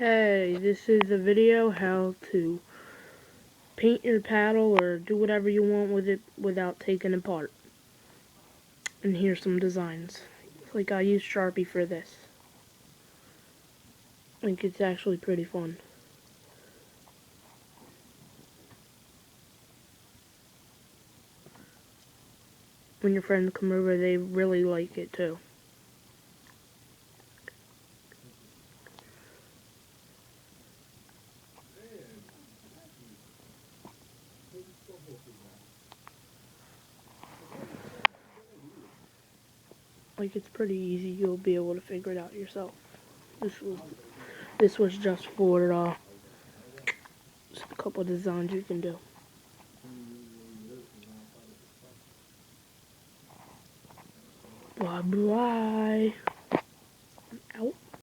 Hey, this is a video how to paint your paddle or do whatever you want with it without taking it apart. And here's some designs. Like I use Sharpie for this. Like it's actually pretty fun. When your friends come over, they really like it too. Like it's pretty easy. You'll be able to figure it out yourself. This was just for a couple of designs you can do. Bye bye. Out.